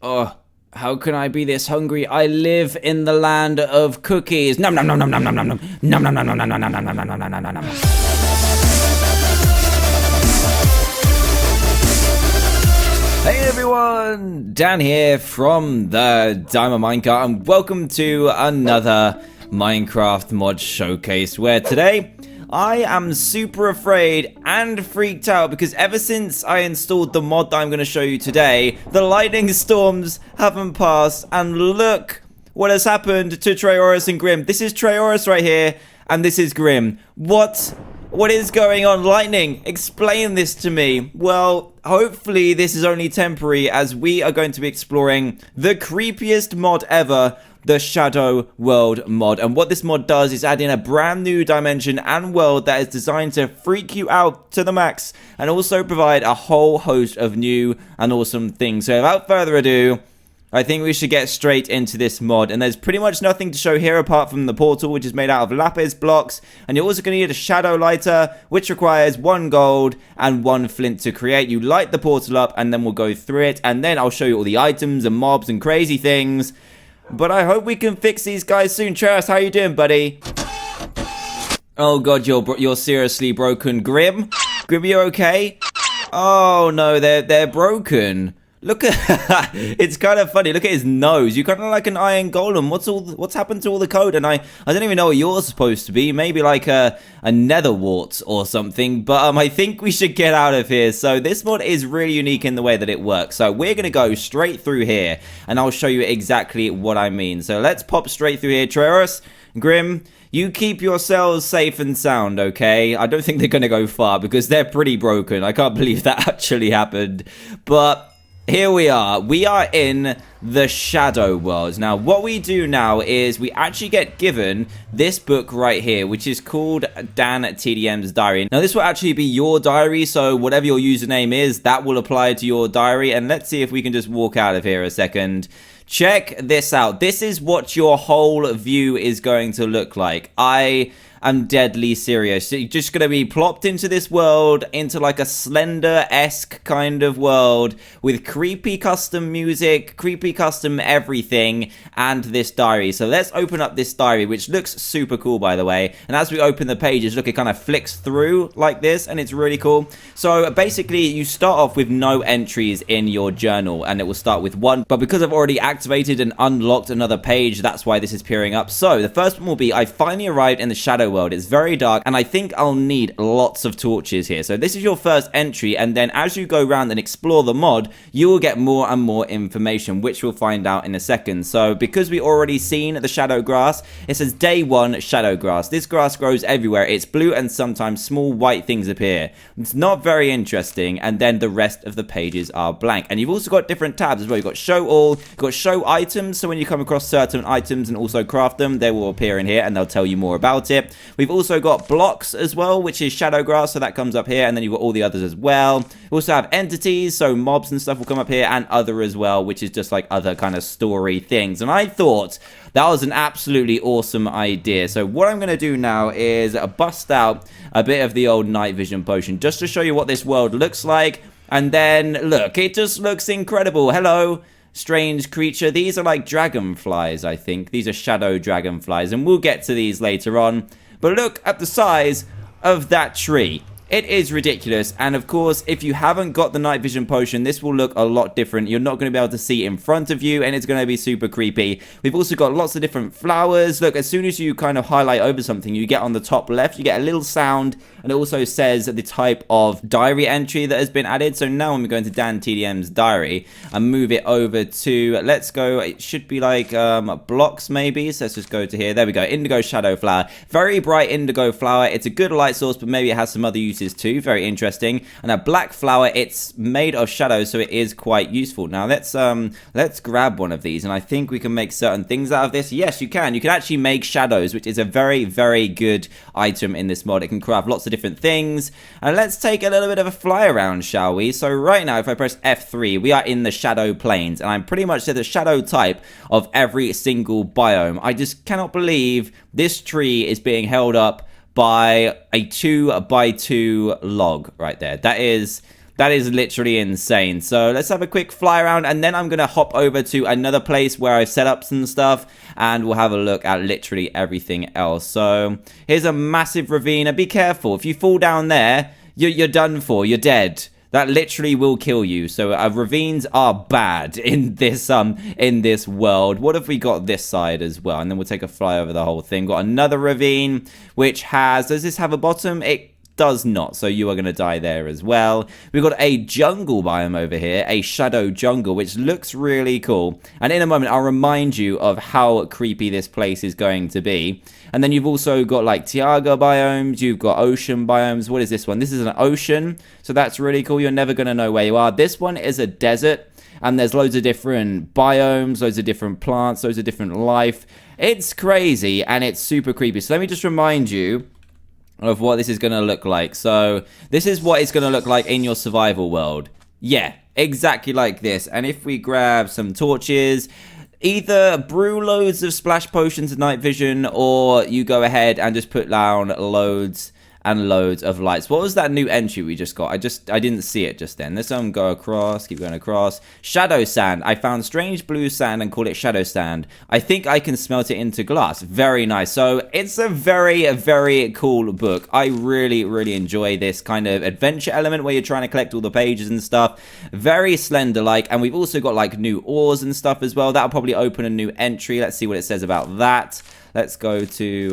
Oh, how can I be this hungry? I live in the land of cookies. Nom nom nom nom nom nom nom nom nom nom nom nom nom nom nom nom nom nom nom nom. Hey everyone, Dan here from the DiamondMinecart, and welcome to another Minecraft mod showcase, where today I am super afraid and freaked out because ever since I installed the mod that I'm going to show you today, the lightning storms haven't passed, and look what has happened to Trayaurus and Grim. This is Trayaurus right here, and this is Grim. What is going on? Lightning, explain this to me. Well, hopefully this is only temporary, as we are going to be exploring the creepiest mod ever, the Shadow World mod. And what this mod does is add in a brand new dimension and world that is designed to freak you out to the max, and also provide a whole host of new and awesome things. So without further ado, I think we should get straight into this mod, and there's pretty much nothing to show here apart from the portal, which is made out of lapis blocks, and you're also going to need a shadow lighter, which requires 1 gold and 1 flint to create. You light the portal up, and then we'll go through it, and then I'll show you all the items and mobs and crazy things. But I hope we can fix these guys soon. Travis, how you doing, buddy? Oh god, you're seriously broken. Grim, you okay? Oh no, they're broken. Look at it's kind of funny. Look at his nose. You're kind of like an iron golem. What's happened to all the code? And I don't even know what you're supposed to be. Maybe like a nether wart or something. But I think we should get out of here. So this mod is really unique in the way that it works. So we're gonna go straight through here, and I'll show you exactly what I mean. So let's pop straight through here. Trayaurus, Grim, you keep yourselves safe and sound, okay? I don't think they're gonna go far because they're pretty broken. I can't believe that actually happened. But here we are. We are in the Shadow World. Now, what we do now is we actually get given this book right here, which is called DanTDM's Diary. Now, this will actually be your diary, so whatever your username is, that will apply to your diary. And let's see if we can just walk out of here a second. Check this out. This is what your whole view is going to look like. I'm deadly serious. You're just going to be plopped into this world, into like a Slender-esque kind of world with creepy custom music, creepy custom everything, and this diary. So let's open up this diary, which looks super cool, by the way. And as we open the pages, look, it kind of flicks through like this, and it's really cool. So basically, you start off with no entries in your journal, and it will start with 1. But because I've already activated and unlocked another page, that's why this is appearing up. So the first one will be, I finally arrived in the Shadow World. It's very dark, and I think I'll need lots of torches here. So this is your first entry, and then as you go around and explore the mod, you will get more and more information, which we'll find out in a second. So because we already seen the shadow grass, it says day 1 shadow grass. This grass grows everywhere. It's blue, and sometimes small white things appear. It's not very interesting, and then the rest of the pages are blank. And you've also got different tabs as well. You've got show all, you've got show items, so when you come across certain items and also craft them, they will appear in here, and they'll tell you more about it. We've also got blocks as well, which is shadow grass, so that comes up here, and then you've got all the others as well. We also have entities, so mobs and stuff will come up here, and other as well, which is just like other kind of story things. And I thought that was an absolutely awesome idea. So what I'm going to do now is bust out a bit of the old night vision potion just to show you what this world looks like. And then look, it just looks incredible. Hello, strange creature. These are like dragonflies, I think. These are shadow dragonflies, and we'll get to these later on. But look at the size of that tree. It is ridiculous, and of course, if you haven't got the night vision potion, this will look a lot different. You're not going to be able to see in front of you, and it's going to be super creepy. We've also got lots of different flowers. Look, as soon as you kind of highlight over something, you get on the top left, you get a little sound, and it also says the type of diary entry that has been added. So now when we go into DanTDM's diary and move it over to, let's go, it should be like blocks maybe. So let's just go to here. There we go, indigo shadow flower. Very bright indigo flower. It's a good light source, but maybe it has some other uses too. Very interesting. And a black flower, it's made of shadows, so it is quite useful. Now let's grab one of these, and I think we can make certain things out of this. Yes, you can. You can actually make shadows, which is a very, very good item in this mod. It can craft lots of different things. And let's take a little bit of a fly around, shall we? So right now, if I press F3, we are in the shadow plains, and I'm pretty much the shadow type of every single biome. I just cannot believe this tree is being held up by a 2x2 log right there. That is That is literally insane. So let's have a quick fly around, and then I'm going to hop over to another place where I've set up some stuff, and we'll have a look at literally everything else. So here's a massive ravine. Be careful. If you fall down there, you're done for. You're dead. That literally will kill you. So ravines are bad in this world. What have we got this side as well? And then we'll take a fly over the whole thing. Got another ravine, which has... Does this have a bottom? It does not, so you are going to die there as well. We've got a jungle biome over here, a shadow jungle, which looks really cool. And in a moment, I'll remind you of how creepy this place is going to be. And then you've also got like Tiaga biomes, you've got ocean biomes. What is this one? This is an ocean, so that's really cool. You're never going to know where you are. This one is a desert, and there's loads of different biomes, loads of different plants, loads of different life. It's crazy, and it's super creepy. So let me just remind you of what this is going to look like. So this is what it's going to look like in your survival world. Yeah, exactly like this. And if we grab some torches, either brew loads of splash potions of night vision, or you go ahead and just put down loads and loads of lights. What was that new entry we just got? I didn't see it just then. This one, go across, keep going across. Shadow sand. I found strange blue sand and call it shadow sand. I think I can smelt it into glass. Very nice. So it's a very, very cool book. I really, really enjoy this kind of adventure element where you're trying to collect all the pages and stuff. Very Slender-like. And we've also got like new ores and stuff as well. That'll probably open a new entry. Let's see what it says about that. Let's go to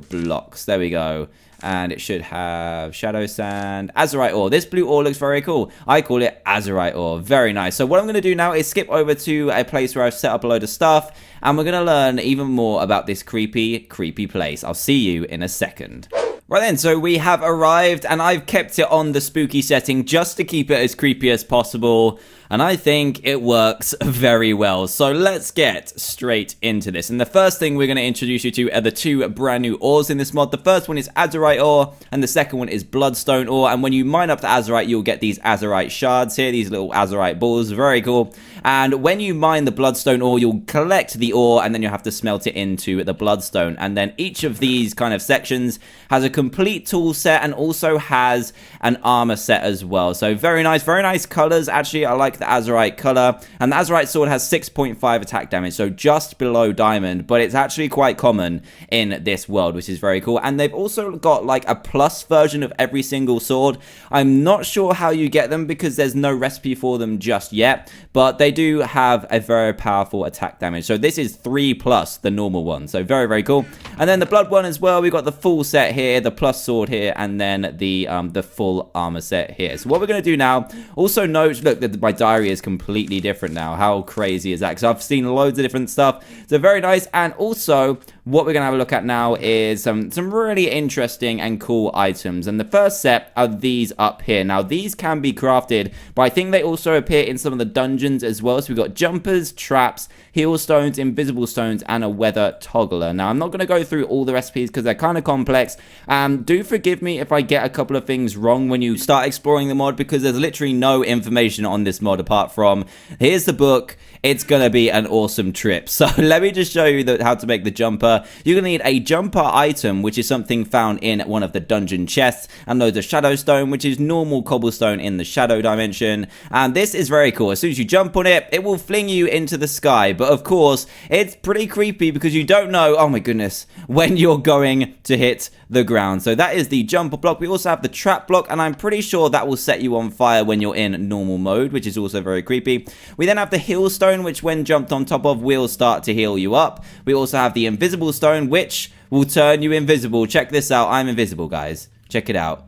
blocks. There we go. And it should have shadow sand, azurite ore. This blue ore looks very cool. I call it azurite ore. Very nice. So what I'm going to do now is skip over to a place where I've set up a load of stuff, and we're going to learn even more about this creepy place. I'll see you in a second. Right then, so we have arrived, and I've kept it on the spooky setting just to keep it as creepy as possible, and I think it works very well. So let's get straight into this. And the first thing we're going to introduce you to are the two brand new ores in this mod. The first one is azurite ore, and the second one is bloodstone ore. And when you mine up the azurite, you'll get these azurite shards here, these little azurite balls. Very cool. And when you mine the bloodstone ore, you'll collect the ore, and then you'll have to smelt it into the bloodstone. And then each of these kind of sections has a complete tool set and also has an armor set as well. So very nice colors. Actually, I like the azurite color, and the azurite sword has 6.5 attack damage, so just below diamond, but it's actually quite common in this world, which is very cool. And they've also got like a plus version of every single sword. I'm not sure how you get them because there's no recipe for them just yet, but they do have a very powerful attack damage. So this is 3 plus the normal one, so very cool. And then the blood one as well, we've got the full set here, the plus sword here, and then the full armor set here. So what we're going to do now, also note, look, that my diary is completely different now. How crazy is that? Because I've seen loads of different stuff. So very nice. And also what we're going to have a look at now is some really interesting and cool items. And the first set are these up here. Now these can be crafted, but I think they also appear in some of the dungeons as well. So we've got jumpers, traps, heal stones, invisible stones, and a weather toggler. Now I'm not going to go through all the recipes because they're kind of complex. Do forgive me if I get a couple of things wrong when you start exploring the mod, because there's literally no information on this mod apart from here's the book. It's going to be an awesome trip. So let me just show you how to make the jumper. You're going to need a jumper item, which is something found in one of the dungeon chests, and loads of shadow stone, which is normal cobblestone in the shadow dimension. And this is very cool. As soon as you jump on it, it will fling you into the sky. But of course, it's pretty creepy because you don't know, oh my goodness, when you're going to hit the ground. So that is the jumper block. We also have the trap block, and I'm pretty sure that will set you on fire when you're in normal mode, which is also very creepy. We then have the heal stone, which when jumped on top of will start to heal you up. We also have the invisible stone, which will turn you invisible. Check this out. I'm invisible, guys. Check it out.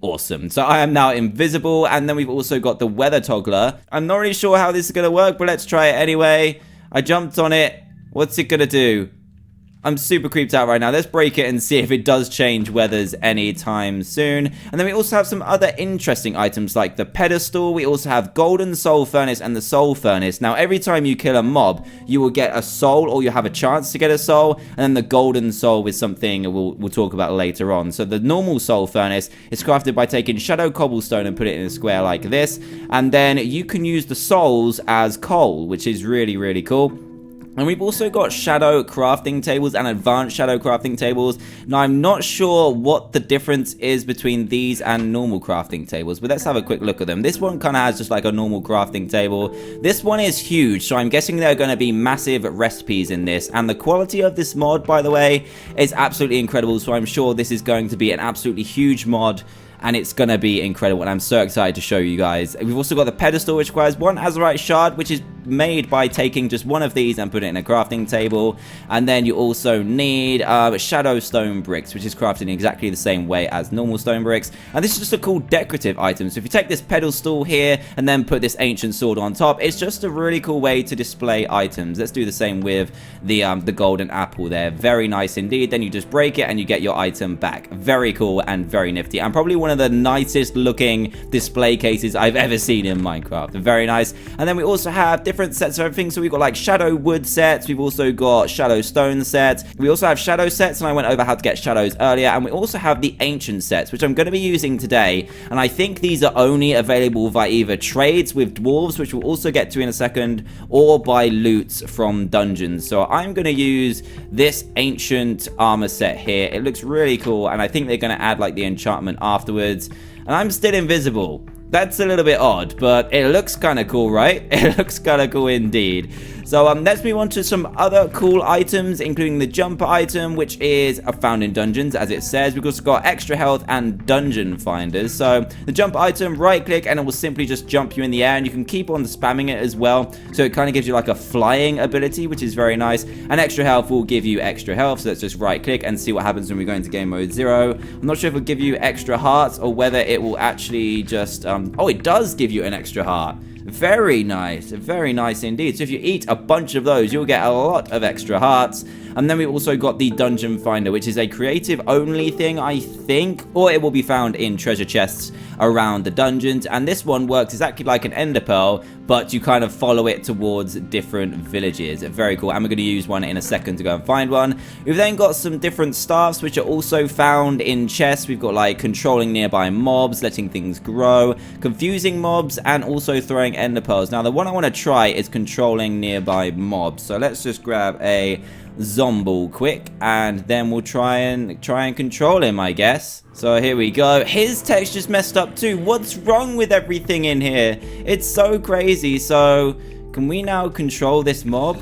Awesome. So I am now invisible. And then we've also got the weather toggler. I'm not really sure how this is going to work, but let's try it anyway. I jumped on it. What's it going to do? I'm super creeped out right now. Let's break it and see if it does change weathers anytime soon. And then we also have some other interesting items like the pedestal. We also have golden soul furnace and the soul furnace. Now, every time you kill a mob, you will get a soul, or you have a chance to get a soul. And then the golden soul is something we'll talk about later on. So the normal soul furnace is crafted by taking shadow cobblestone and put it in a square like this. And then you can use the souls as coal, which is really cool. And we've also got shadow crafting tables and advanced shadow crafting tables. Now, I'm not sure what the difference is between these and normal crafting tables, but let's have a quick look at them. This one kind of has just like a normal crafting table. This one is huge, so I'm guessing there are going to be massive recipes in this. And the quality of this mod, by the way, is absolutely incredible, so I'm sure this is going to be an absolutely huge mod. And it's going to be incredible, and I'm so excited to show you guys. We've also got the pedestal, which requires one azurite shard, which is made by taking just one of these and putting it in a crafting table. And then you also need shadow stone bricks, which is crafted in exactly the same way as normal stone bricks. And this is just a cool decorative item. So if you take this pedestal here and then put this ancient sword on top, it's just a really cool way to display items. Let's do the same with the golden apple there. Very nice indeed. Then you just break it and you get your item back. Very cool and very nifty, and probably one of the nicest looking display cases I've ever seen in Minecraft. Very nice. And then we also have different sets of everything. So we've got like shadow wood sets, we've also got shadow stone sets, we also have shadow sets, and I went over how to get shadows earlier. And we also have the ancient sets, which I'm going to be using today, and I think these are only available via either trades with dwarves, which we'll also get to in a second, or by loots from dungeons. So I'm going to use this ancient armor set here. It looks really cool, and I think they're going to add like the enchantment afterwards. And I'm still invisible. That's a little bit odd, but it looks kind of cool, right? It looks kind of cool indeed. So let's move on to some other cool items, including the jumper item, which is found in dungeons, as it says. We've also got extra health and dungeon finders. So the jumper item, right click, and it will simply just jump you in the air, and you can keep on spamming it as well. So it kind of gives you like a flying ability, which is very nice. And extra health will give you extra health. So let's just right click and see what happens when we go into game mode 0. I'm not sure if it'll give you extra hearts or whether it will actually just, oh, it does give you an extra heart. Very nice indeed. So if you eat a bunch of those, you'll get a lot of extra hearts. And then we've also got the dungeon finder, which is a creative only thing, I think, or it will be found in treasure chests around the dungeons. And this one works exactly like an ender pearl, but you kind of follow it towards different villages. Very cool. And we're going to use one in a second to go and find one. We've then got some different staffs, which are also found in chests. We've got like controlling nearby mobs, letting things grow, confusing mobs, and also throwing ender pearls. Now the one I want to try is controlling nearby mobs. So let's just grab a zombie quick, and then we'll try and control him, I guess. So here we go. His texture's messed up too. What's wrong with everything in here? It's so crazy. So can we now control this mob?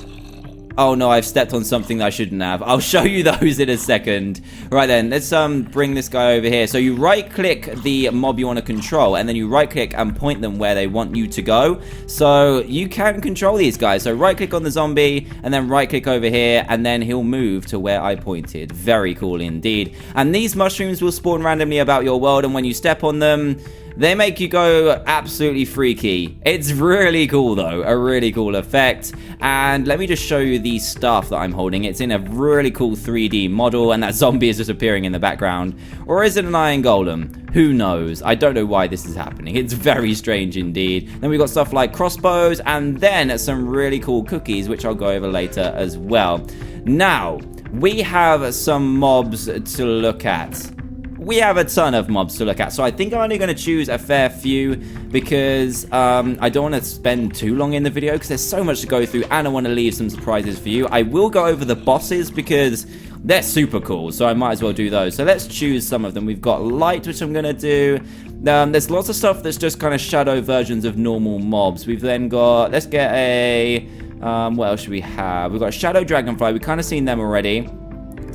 Oh no, I've stepped on something that I shouldn't have. I'll show you those in a second. Right then, let's bring this guy over here. So you right click the mob you want to control, and then you right click and point them where they want you to go. So you can control these guys. So right click on the zombie, and then right click over here, and then he'll move to where I pointed. Very cool indeed. And these mushrooms will spawn randomly about your world, and when you step on them, they make you go absolutely freaky. It's really cool though, a really cool effect. And let me just show you the staff that I'm holding. It's in a really cool 3D model, and that zombie is just appearing in the background. Or is it an iron golem? Who knows? I don't know why this is happening. It's very strange indeed. Then we've got stuff like crossbows, and then some really cool cookies, which I'll go over later as well. Now, we have some mobs to look at. We have a ton of mobs to look at, so I think I'm only going to choose a fair few because I don't want to spend too long in the video because there's so much to go through, and I want to leave some surprises for you. I will go over the bosses because they're super cool, so I might as well do those. So let's choose some of them. We've got light, which I'm going to do. There's lots of stuff that's just kind of shadow versions of normal mobs. We've then got, let's get a, what else should we have? We've got a shadow dragonfly. We've kind of seen them already.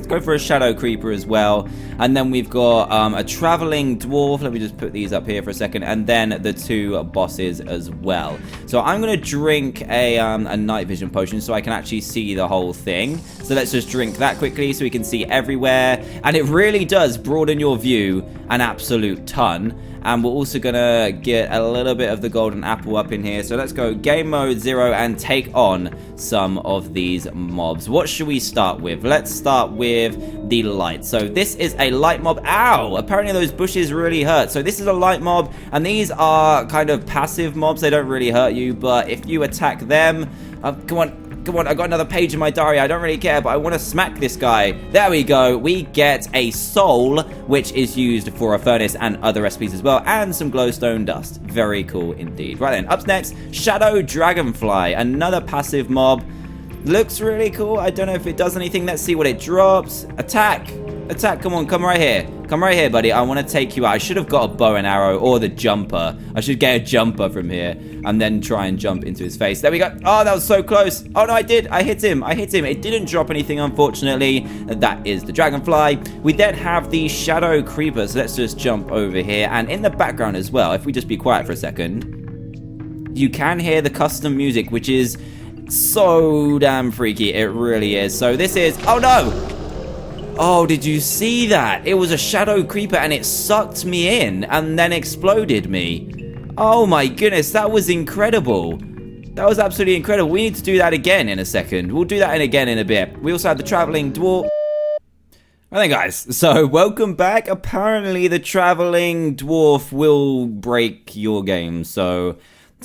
Go for a shadow creeper as well, and then we've got a traveling dwarf. Let me just put these up here for a second, and then the two bosses as well. So I'm gonna drink a night vision potion so I can actually see the whole thing. So let's just drink that quickly so we can see everywhere, and it really does broaden your view an absolute ton. And we're also gonna get a little bit of the golden apple up in here. So let's go game mode 0 and take on some of these mobs. What should we start with? Let's start with the light. So this is a light mob. Ow! Apparently those bushes really hurt. So this is a light mob, and these are kind of passive mobs. They don't really hurt you, but if you attack them, come on, I got another page in my diary. I don't really care, but I want to smack this guy. There we go. We get a soul, which is used for a furnace and other recipes as well, and some glowstone dust. Very cool indeed. Right then, up next, Shadow Dragonfly, another passive mob. Looks really cool. I don't know if it does anything. Let's see what it drops. Attack. Attack. Come on. Come right here. Come right here, buddy. I want to take you out. I should have got a bow and arrow or the jumper. I should get a jumper from here and then try and jump into his face. There we go. Oh, that was so close. Oh, no, I did. I hit him. I hit him. It didn't drop anything, unfortunately. That is the Dragonfly. We then have the Shadow Creeper. So let's just jump over here. And in the background as well, if we just be quiet for a second, you can hear the custom music, which is so damn freaky. It really is. So this is... Oh, no. Oh, did you see that? It was a shadow creeper and it sucked me in and then exploded me. Oh my goodness, that was incredible. That was absolutely incredible. We need to do that again in a second. We'll do that again in a bit. We also have the Traveling Dwarf. Alright guys, so welcome back. Apparently the Traveling Dwarf will break your game, so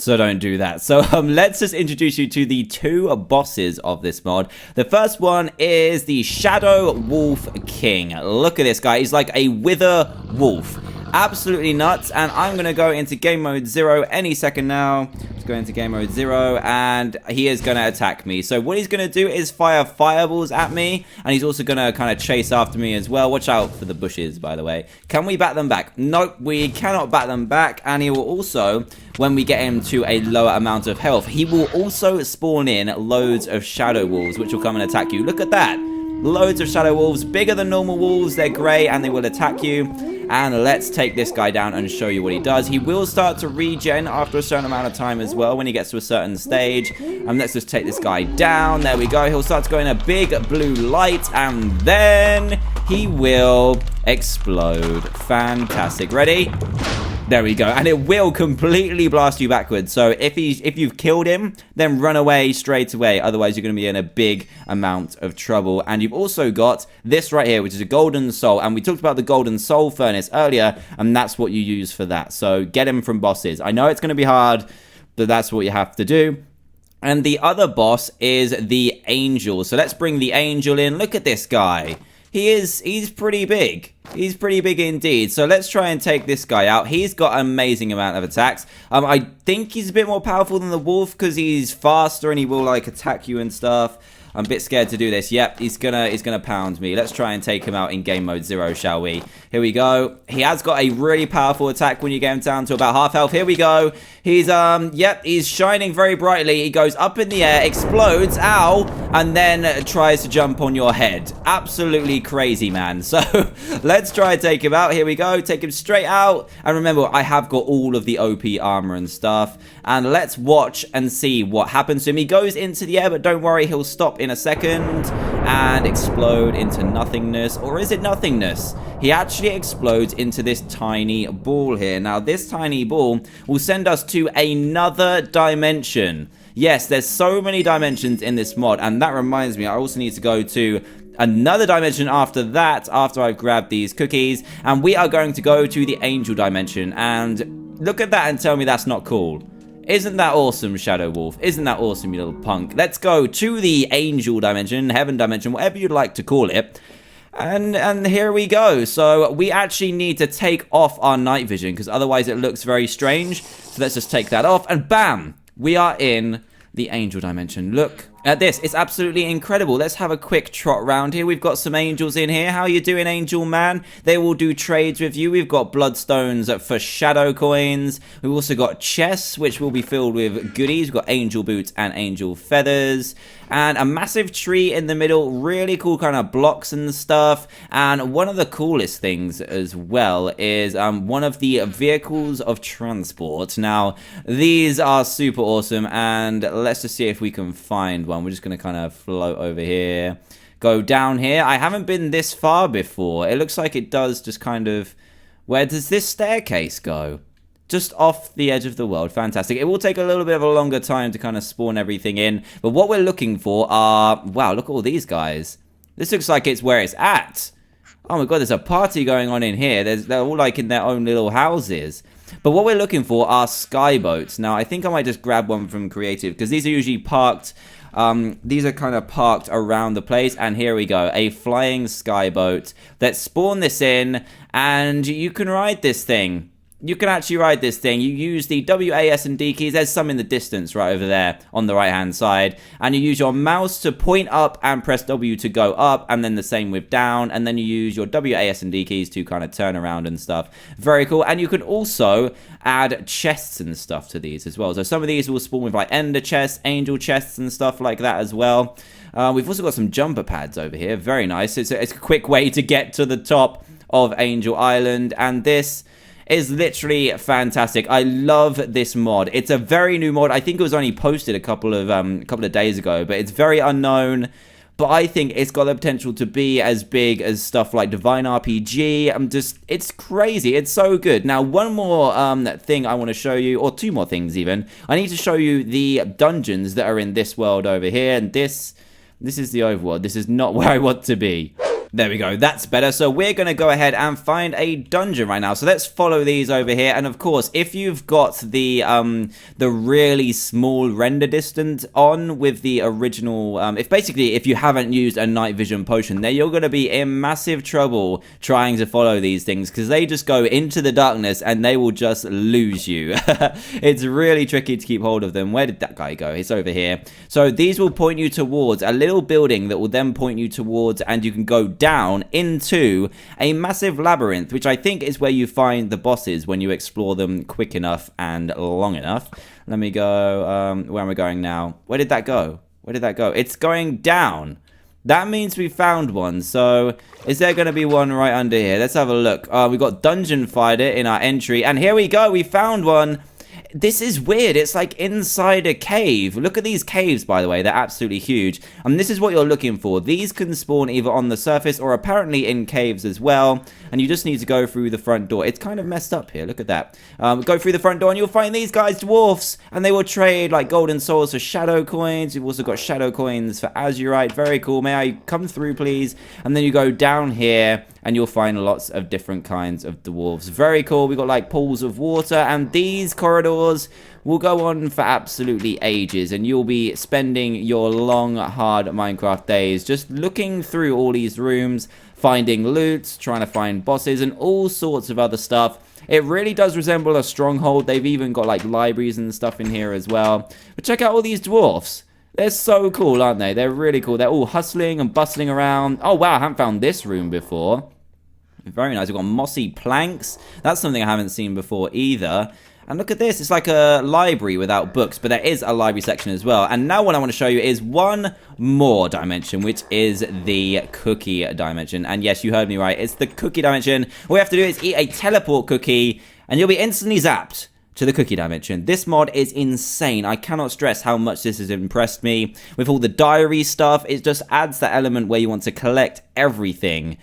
don't do that. So let's just introduce you to the two bosses of this mod. The first one is the Shadow Wolf King. Look at this guy. He's like a wither wolf. Absolutely nuts. And I'm going to go into game mode 0 any second now. Let's go into game mode 0 and he is going to attack me. So what he's going to do is fire fireballs at me. And he's also going to kind of chase after me as well. Watch out for the bushes, by the way. Can we bat them back? Nope, we cannot bat them back. And he will also, when we get him to a lower amount of health, he will also spawn in loads of shadow wolves, which will come and attack you. Look at that. Loads of shadow wolves, bigger than normal wolves. They're grey and they will attack you. And let's take this guy down and show you what he does. He will start to regen after a certain amount of time as well when he gets to a certain stage. And let's just take this guy down. There we go. He'll start to go in a big blue light and then he will explode. Fantastic. Ready? There we go. And it will completely blast you backwards. So if you've killed him, then run away straight away. Otherwise, you're going to be in a big amount of trouble. And you've also got this right here, which is a golden soul. And we talked about the golden soul furnace earlier, and that's what you use for that. So get him from bosses. I know it's going to be hard, but that's what you have to do. And the other boss is the angel. So let's bring the angel in. Look at this guy. He's pretty big. He's pretty big indeed. So let's try and take this guy out. He's got an amazing amount of attacks. I think he's a bit more powerful than the wolf because he's faster and he will like attack you and stuff. I'm a bit scared to do this. Yep, he's gonna pound me. Let's try and take him out in game mode 0, shall we? Here we go. He has got a really powerful attack when you get him down to about half health. Here we go. He's he's shining very brightly. He goes up in the air, explodes, ow, and then tries to jump on your head. Absolutely crazy, man. So let's try and take him out. Here we go. Take him straight out. And remember, I have got all of the OP armor and stuff. And let's watch and see what happens to him. He goes into the air, but don't worry, he'll stop in a second and explode into nothingness. Or is it nothingness? He actually explodes into this tiny ball here. Now, this tiny ball will send us to another dimension. Yes, there's so many dimensions in this mod, and that reminds me, I also need to go to another dimension after that, after I've grabbed these cookies, and we are going to go to the angel dimension. And look at that and tell me that's not cool. Isn't that awesome, Shadow Wolf? Isn't that awesome, you little punk? Let's go to the angel dimension, heaven dimension, whatever you'd like to call it. And here we go. So we actually need to take off our night vision because otherwise it looks very strange. So let's just take that off and bam, we are in the angel dimension. Look at this. It's absolutely incredible. Let's have a quick trot around here. We've got some angels in here. How you doing, angel man? They will do trades with you. We've got bloodstones for shadow coins. We've also got chests, which will be filled with goodies. We've got angel boots and angel feathers. And a massive tree in the middle. Really cool kind of blocks and stuff. And one of the coolest things as well is one of the vehicles of transport. Now, these are super awesome. And let's just see if we can find one. We're just going to kind of float over here, go down here. I haven't been this far before. It looks like it does just kind of... Where does this staircase go? Just off the edge of the world. Fantastic. It will take a little bit of a longer time to kind of spawn everything in. But what we're looking for are... Wow, look at all these guys. This looks like it's where it's at. Oh my god, there's a party going on in here. They're all like in their own little houses. But what we're looking for are skyboats. Now, I think I might just grab one from Creative because these are usually parked... these are kind of parked around the place, and here we go, a flying skyboat. Let's spawn this in, and you can ride this thing. you can actually ride this thing. You use the W, A, S, and D keys. There's some in the distance right over there on the right-hand side. And you use your mouse to point up and press W to go up, and then the same with down. And then you use your W, A, S, and D keys to kind of turn around and stuff. Very cool. And you can also add chests and stuff to these as well. So some of these will spawn with like ender chests, angel chests, and stuff like that as well. We've also got some jumper pads over here. Very nice. It's a quick way to get to the top of Angel Island, and this is literally fantastic. I love this mod. It's a very new mod. I think it was only posted a couple of days ago, but it's very unknown. But I think it's got the potential to be as big as stuff like Divine RPG. It's crazy. It's so good. Now, one more thing I want to show you, or two more things even. I need to show you the dungeons that are in this world over here, and this is the overworld. This is not where I want to be. There we go, that's better. So we're going to go ahead and find a dungeon right now. So let's follow these over here. And of course, if you've got the really small render distance on with the original, if you haven't used a night vision potion, then you're going to be in massive trouble trying to follow these things, because they just go into the darkness and they will just lose you. It's really tricky to keep hold of them. Where did that guy go? He's over here. So these will point you towards a little building that will then point you towards, and you can go down into a massive labyrinth, which I think is where you find the bosses when you explore them quick enough and long enough. Let me go, where am I going now? Where did that go? Where did that go? It's going down. That means we found one. So is there going to be one right under here? Let's have a look. We've got Dungeon Finder in our entry, and here we go. We found one. This is weird. It's like inside a cave. Look at these caves, by the way. They're absolutely huge. And this is what you're looking for. These can spawn either on the surface or apparently in caves as well. And you just need to go through the front door. It's kind of messed up here. Look at that. Go through the front door and you'll find these guys, dwarfs. And they will trade like golden souls for shadow coins. You've also got shadow coins for azurite. Very cool. May I come through, please? And then you go down here and you'll find lots of different kinds of dwarves. Very cool. We've got like pools of water, and these corridors will go on for absolutely ages, and you'll be spending your long, hard Minecraft days just looking through all these rooms, finding loot, trying to find bosses, and all sorts of other stuff. It really does resemble a stronghold. They've even got like libraries and stuff in here as well. But check out all these dwarfs. They're so cool, aren't they? They're really cool. They're all hustling and bustling around. Oh, wow, I haven't found this room before. Very nice. We've got mossy planks. That's something I haven't seen before either. And look at this. It's like a library without books, but there is a library section as well. And now what I want to show you is one more dimension, which is the cookie dimension. And yes, you heard me right. It's the cookie dimension. All we have to do is eat a teleport cookie, and you'll be instantly zapped to the cookie dimension. This mod is insane. I cannot stress how much this has impressed me. With all the diary stuff, it just adds that element where you want to collect everything.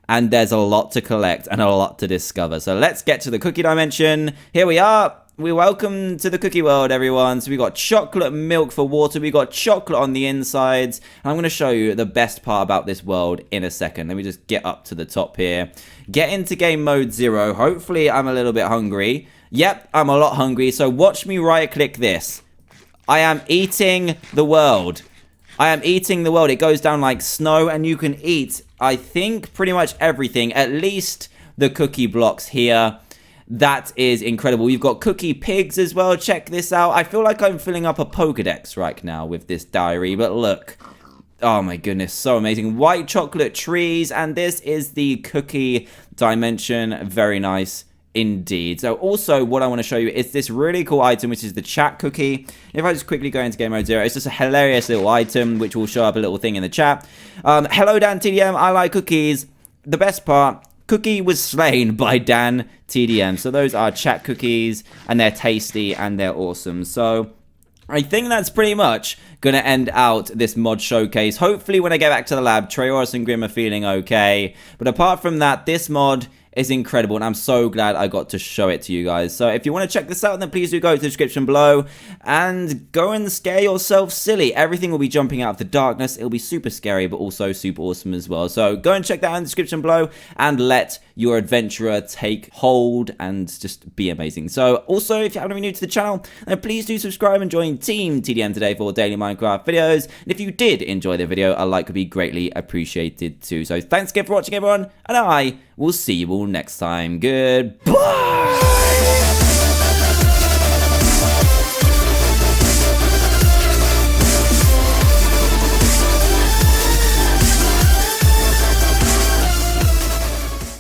And there's a lot to collect and a lot to discover. So let's get to the cookie dimension. Here we are. We're welcome to the cookie world, everyone. So we got chocolate milk for water. We got chocolate on the insides. And I'm going to show you the best part about this world in a second. Let me just get up to the top here. Get into game mode 0. Hopefully I'm a little bit hungry. Yep, I'm a lot hungry. So watch me right click this. I am eating the world. I am eating the world. It goes down like snow, and you can eat, I think, pretty much everything. At least the cookie blocks here. That is incredible. You've got cookie pigs as well. Check this out. I feel like I'm filling up a Pokedex right now with this diary. But look. Oh my goodness. So amazing. White chocolate trees. And this is the cookie dimension. Very nice indeed. So also what I want to show you is this really cool item, which is the chat cookie. If I just quickly go into game mode 0, it's just a hilarious little item which will show up a little thing in the chat. Hello DanTDM, I like cookies. The best part, cookie was slain by DanTDM. So those are chat cookies, and they're tasty and they're awesome. So I think that's pretty much going to end out this mod showcase. Hopefully when I get back to the lab, Treoris and Grim are feeling okay. But apart from that, this mod is incredible, and I'm so glad I got to show it to you guys. So if you want to check this out, then please do go to the description below and go and scare yourself silly. Everything will be jumping out of the darkness. It'll be super scary, but also super awesome as well. So go and check that out in the description below and let your adventurer take hold and just be amazing. So also, if you haven't been new to the channel, then please do subscribe and join Team TDM today for daily Minecraft videos. And if you did enjoy the video, a like would be greatly appreciated too. So thanks again for watching, everyone, and I will see you all next time. Goodbye!